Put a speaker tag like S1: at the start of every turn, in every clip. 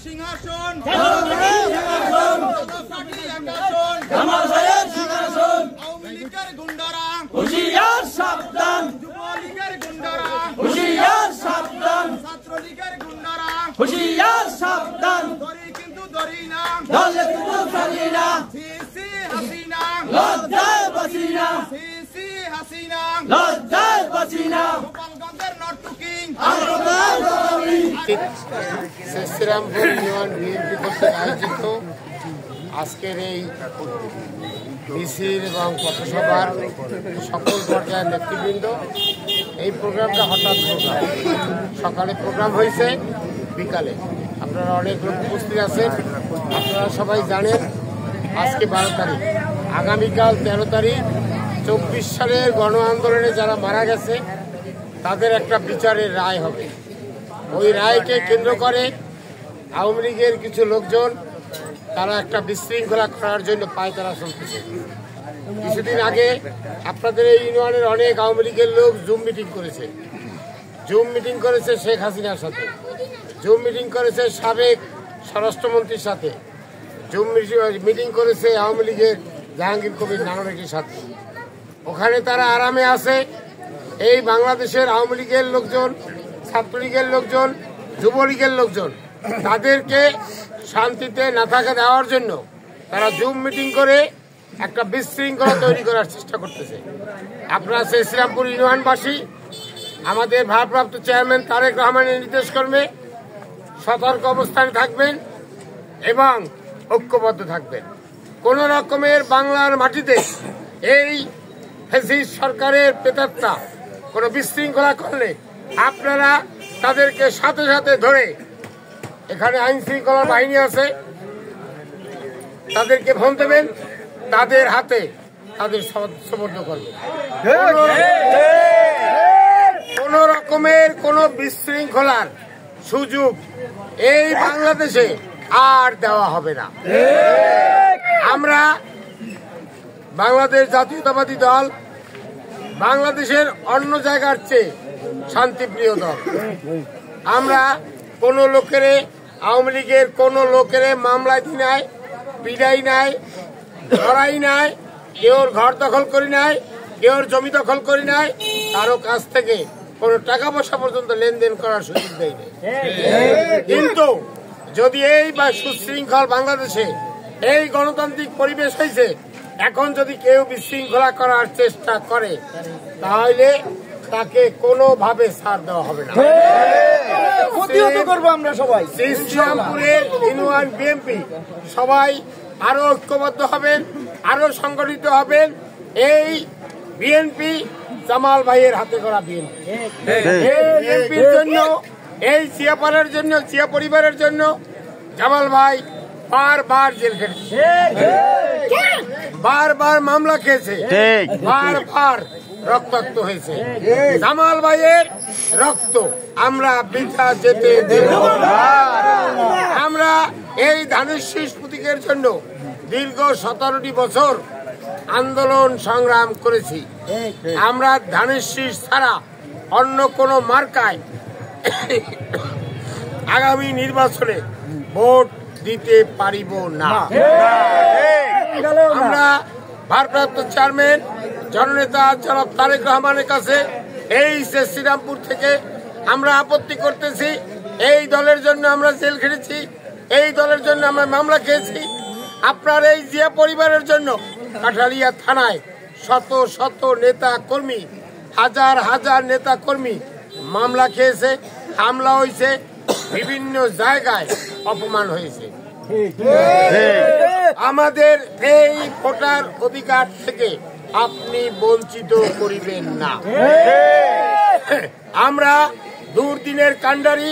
S1: সিংহাসন আওয়ামী লীগের গুন্ডারা হুঁশিয়ার সাবধান, যুবলীগের গুন্ডারা হুঁশিয়ার সাবধান, ছাত্রলীগের গুন্ডারা হুঁশিয়ার সাবধান। ধরি কিন্তু ধরি না, ধরলে কিন্তু ধরি না। সিসি হাসিনা লজ্জায় বাঁচি না, সিসি হাসিনা লজ্জায় বাঁচি না। গোপালগঞ্জের নর্তকী
S2: শ্রীরামপুর ইউনিয়ন বিএনপি কর্তৃক আয়োজিত আজকের এই মিছিল এবং পথসভার সকল পর্যায়ের নেতৃবৃন্দ, এই প্রোগ্রামটা হঠাৎ প্রোগ্রাম। সকালে প্রোগ্রাম হয়েছে, বিকালে আপনারা অনেক লোক উপস্থিত আছেন। আপনারা সবাই জানেন আজকে 12 তারিখ, আগামীকাল 13 তারিখ 24 সালের গণ আন্দোলনে যারা মারা গেছে তাদের একটা বিচারের রায় হবে। ওই রায়কে কেন্দ্র করে আওয়ামী লীগের কিছু লোকজন তারা একটা বিশৃঙ্খলা করার জন্য পায়তারা চলতেছে। কিছুদিন আগে আপনাদের এই ইউনিয়নের অনেক আওয়ামী লীগের লোক জুম মিটিং করেছে শেখ হাসিনার সাথে, জুম মিটিং করেছে সাবেক স্বরাষ্ট্রমন্ত্রীর সাথে, জুম মিটিং করেছে আওয়ামী লীগের জাহাঙ্গীর কবির নানকের সাথে। ওখানে তারা আরামে আছে। এই বাংলাদেশের আওয়ামী লীগের লোকজন, ছাত্রলীগের লোকজন, যুবলীগের লোকজন তাদেরকে শান্তিতে না থাকা দেওয়ার জন্য তারা জুম মিটিং করে একটা বিশৃঙ্খলা তৈরি করার চেষ্টা করতেছে। আপনারা শ্রীরামপুর ইউনিয়নবাসী আমাদের ভারপ্রাপ্ত চেয়ারম্যান তারেক রহমানের নির্দেশ ক্রমে সতর্ক অবস্থানে থাকবেন এবং ঐক্যবদ্ধ থাকবেন। কোন রকমের বাংলার মাটিতে এই ফ্যাসিস্ট সরকারের প্রেতাত্মা কোনো বিশৃঙ্খলা করলে আপনারা তাদেরকে সাথে সাথে ধরে, এখানে আইন শৃঙ্খলা বাহিনী আছে, তাদেরকে ফোন দেবেন, তাদের হাতে তাদের সমর্থ করবেন। কোন রকমের কোন বিশৃঙ্খলার সুযোগ এই বাংলাদেশে আর দেওয়া হবে না। আমরা বাংলাদেশ জাতীয়তাবাদী দল বাংলাদেশের অন্য জায়গার চেয়ে শান্তিপ্রিয় দল। আমরা কোন লোকের, আওয়ামী লীগের কোন লোকের মামলায় নাই, পিড়াই নাই, ধরাই নাই, কেউর ঘর দখল করি নাই, কেউর জমি দখল করি নাই, কারো কাছ থেকে কোনো টাকা পয়সা পর্যন্ত লেনদেন করার সুযোগ দেয় না। কিন্তু যদি এই বা সুশৃঙ্খল বাংলাদেশে এই গণতান্ত্রিক পরিবেশ হয়েছে, এখন যদি কেউ বিশৃঙ্খলা করার চেষ্টা করে তাহলে তাকে কোনোভাবে ছাড় দেওয়া হবে না। প্রতিহত করব আমরা সবাই। শ্রীরামপুরের ইউনিয়ন বিএনপি সবাই আরো ঐক্যবদ্ধ হবেন, আরো সংগঠিত হবেন। এই বিএনপি জামাল ভাইয়ের হাতে করা বিএনপির জন্য, এই জিয়াপাড়ার জন্য, জিয়া পরিবারের জন্য জামাল ভাই বারবার জেল খেটেছে, বারবার মামলা খেয়েছে, বারবার রক্তাক্ত হয়েছে। জামাল ভাইয়ের রক্ত আমরা বৃথা যেতে দেব না। আমরা এই ধানের শীষ প্রতীকের জন্য দীর্ঘ 17টি বছর আন্দোলন সংগ্রাম করেছি। আমরা ধানের শীষ ছাড়া অন্য কোনো মার্কায় আগামী নির্বাচনে ভোট দিতে পারিব না। আমরা ভারপ্রাপ্ত চেয়ারম্যান জননেতা জনাব তারেক রহমানের কাছে এই শ্রীরামপুর থেকে আমরা আপত্তি করতেছি। এই দলের জন্য আমরা জেল খেটেছি, এই দলের জন্য আমরা মামলা খেয়েছি। আপনার এই জিয়া পরিবারের জন্য কাঠালিয়া থানায় শত শত নেতা কর্মী, হাজার হাজার নেতা কর্মী মামলা খেয়েছে, হামলা হয়েছে, বিভিন্ন জায়গায় অপমান হয়েছে। আমাদের এই ভোটার অধিকার থেকে আপনি বঞ্চিত করিবেন না। আমরা দুর্দিনের কান্ডারি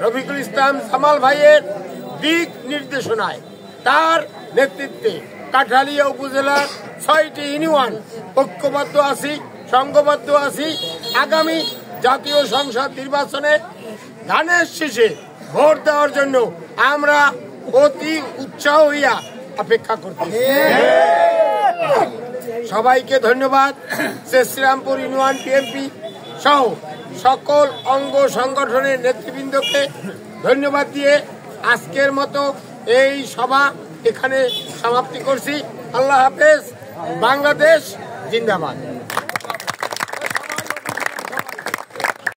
S2: রফিকুল ইসলাম জামাল ভাইয়ের দিক নির্দেশনায়, তার নেতৃত্বে কাঠালিয়া উপজেলার 6টি ইউনিয়ন ঐক্যবদ্ধ আছি, সংঘবদ্ধ আছি। আগামী জাতীয় সংসদ নির্বাচনে ধানের শীষে ভোট দেওয়ার জন্য আমরা অতি উৎসাহ হইয়া অপেক্ষা করতেছি। সবাইকে ধন্যবাদ। শ্রীরামপুর ইউনিয়ন বিএনপি সহ সকল অঙ্গ সংগঠনের নেতৃবৃন্দকে ধন্যবাদ দিয়ে আজকের মতো এই সভা এখানে সমাপ্তি করছি। আল্লাহ হাফেজ। বাংলাদেশ জিন্দাবাদ।